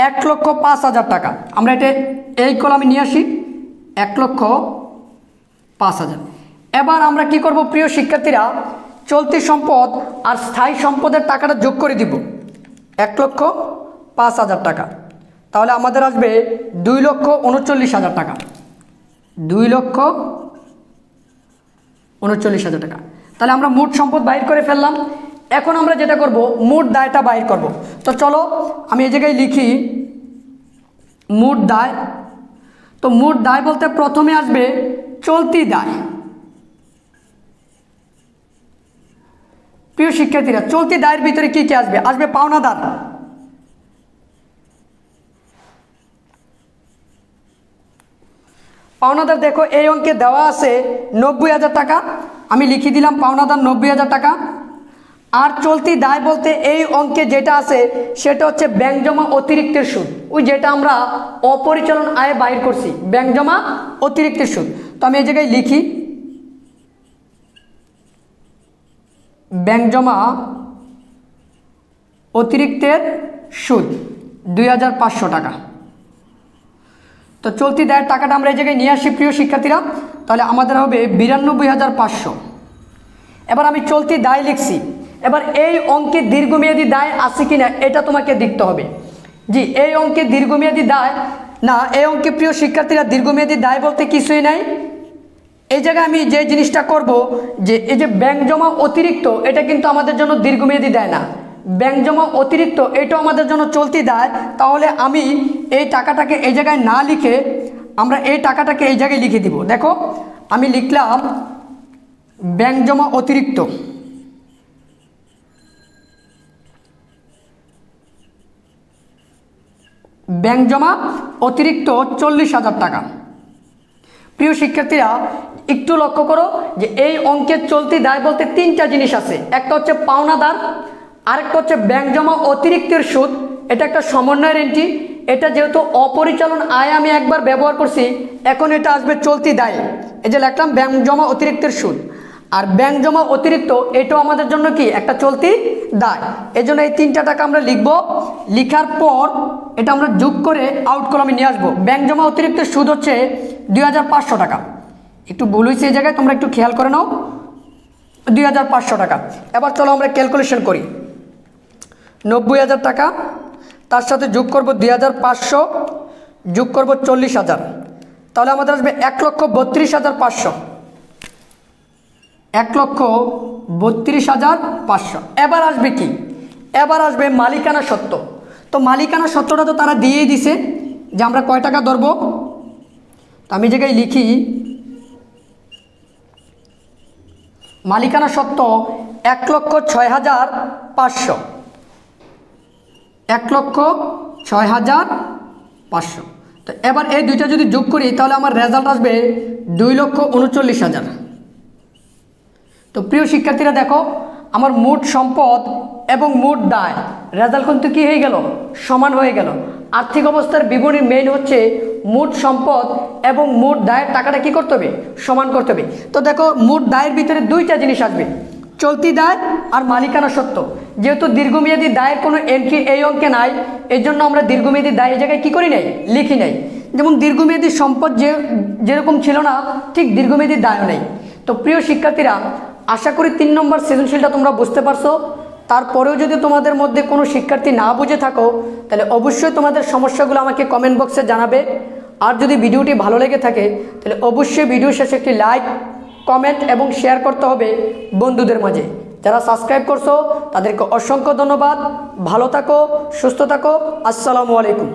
1,05,000 টাকা। আমরা এটা এই কলামে নিয়ে আসি, 1,05,000। এবার আমরা কি করব প্রিয় শিক্ষার্থীরা? চলতি সম্পদ আর স্থায়ী সম্পদের টাকাটা যোগ করে দিব, 1,05,000 টাকা। তাহলে আমাদের আসবে 2,39,000 টাকা। 2,39,000 টাকা। তাহলে আমরা মোট সম্পদ বাইর করে ফেললাম। এখন আমরা যেটা করব, মোট দায়টা বাইর করব। তো চলো আমি এই জায়গায় লিখি মোট দায়। তো মোট দায় বলতে প্রথমে আসবে চলতি দায়। প্রিয় শিক্ষার্থীরা, চলতি দায়ের ভিতরে কি কি আসবে? আসবে পাওনাদার। পাওনাদার দেখো এই অঙ্কে দেওয়া আছে 90,000 টাকা, আমি লিখে দিলাম পাওনাদার 90,000 টাকা। আর চলতি দায় বলতে এই অঙ্কে যেটা আছে সেটা হচ্ছে ব্যাংক জমা অতিরিক্তের সুদ, ওই যেটা আমরা অপরিচালন আয়ে বাইর করছি, ব্যাংক জমা অতিরিক্তের সুদ। তো আমি এই জায়গায় লিখি ব্যাংক জমা অতিরিক্তের সুদ 2,500 টাকা। তো চলতি দায়ের টাকাটা আমরা এই জায়গায় নিয়ে আসি প্রিয় শিক্ষার্থীরা, তাহলে আমাদের হবে 92,500। এবার আমি চলতি দায় লিখছি। এবার এই অঙ্কে দীর্ঘমেয়াদী দায় আছে কিনা এটা তোমাকে দেখতে হবে। জি, এই অঙ্কে দীর্ঘমেয়াদী দায় না, এই অঙ্কে প্রিয় শিক্ষার্থীরা দীর্ঘমেয়াদী দায় বলতে কিছুই নাই। এই জায়গায় আমি যে জিনিসটা করব, যে এই যে ব্যাংক জমা অতিরিক্ত, এটা কিন্তু আমাদের জন্য দীর্ঘমেয়াদী দায় না, ব্যাংক জমা অতিরিক্ত এটাও আমাদের জন্য চলতি দায়। তাহলে আমি এই টাকাটাকে এই জায়গায় না লিখে আমরা এই টাকাটাকে এই জায়গায় লিখে দিব। দেখো আমি লিখলাম ব্যাংক জমা অতিরিক্ত, ব্যাংক জমা অতিরিক্ত 40,000 টাকা। প্রিয় শিক্ষার্থীরা, একটু লক্ষ্য করো যে এই অঙ্কের চলতি দায় বলতে তিনটা জিনিস আছে। একটা হচ্ছে পাওনাদার, আরেকটা হচ্ছে ব্যাংক জমা অতিরিক্তের সুদ, এটা একটা সমন্বয়ের এন্ট্রি। এটা যেহেতু অপরিচালন আয় আমি একবার ব্যবহার করছি, এখন এটা আসবে চলতি দায়। এই যে লিখলাম ব্যাংক জমা অতিরিক্তের সুদ, আর ব্যাংক জমা অতিরিক্ত এটাও আমাদের জন্য কি একটা চলতি দায়। এই জন্য এই তিনটা টাকা আমরা লিখব। লিখার পর এটা আমরা যোগ করে আউট কলামে নিয়ে আসবো। ব্যাংক জমা অতিরিক্তের সুদ হচ্ছে 2500 টাকা। একটু ভুল হয়েছে এই জায়গায়, তোমরা একটু খেয়াল করে নাও, 2500 টাকা। এবার চলো আমরা ক্যালকুলেশন করি। 90,000 টাকা, তার সাথে যোগ করব 2500, যোগ করব 40,000, তাহলে আমাদের আসবে 1,32,500। 1,32,500। এবার আসবে কি? এবার আসবে মালিকানা সত্ত্ব। তো মালিকানা সত্ত্বটা তো তারা দিয়েই দিছে যে আমরা কয় টাকা ধরবো। তো আমি জায়গায় লিখি মালিকানা সত্ত্ব 1,06,500। 1,06,500। তো এবার এই দুইটা যদি যোগ করি তাহলে আমার রেজাল্ট আসবে 2,39,000। তো প্রিয় শিক্ষার্থীরা দেখো, আমার মোট সম্পদ এবং মোট দায় রেজাল্ট কিন্তু কী হয়ে গেল? সমান হয়ে গেল। আর্থিক অবস্থার বিবরণী মেইন হচ্ছে মোট সম্পদ এবং মোট দায়ের টাকাটা কী করতে হবে? সমান করতে হবে। তো দেখো, মোট দায়ের ভিতরে দুইটা জিনিস আসবে, চলতি দায় আর মালিকানা সত্ত্ব। যেহেতু দীর্ঘমেয়াদী দায়ের কোনো এন্ট্রি এই অঙ্কে নাই, এই জন্য আমরা দীর্ঘমেয়াদী দায় এই জায়গায় কী করি নাই? লিখি নাই। যেমন দীর্ঘমেয়াদী সম্পদ যেরকম ছিল না, ঠিক দীর্ঘমেয়াদী দায়ও নেই। তো প্রিয় শিক্ষার্থীরা, আশা করি 3 নম্বর সৃজনশীলটা তোমরা বুঝতে পারছো। তারপরেও যদি তোমাদের মধ্যে কোনো শিক্ষার্থী না বুঝে থাকো, তাহলে অবশ্যই তোমাদের সমস্যাগুলো আমাকে কমেন্ট বক্সে জানাবে। আর যদি ভিডিওটি ভালো লেগে থাকে তাহলে অবশ্যই ভিডিও শেষে একটি লাইক, কমেন্ট এবং শেয়ার করতে হবে বন্ধুদের মাঝে। যারা সাবস্ক্রাইব করছো তাদেরকে অসংখ্য ধন্যবাদ। ভালো থাকো, সুস্থ থাকো। আসসালামু আলাইকুম।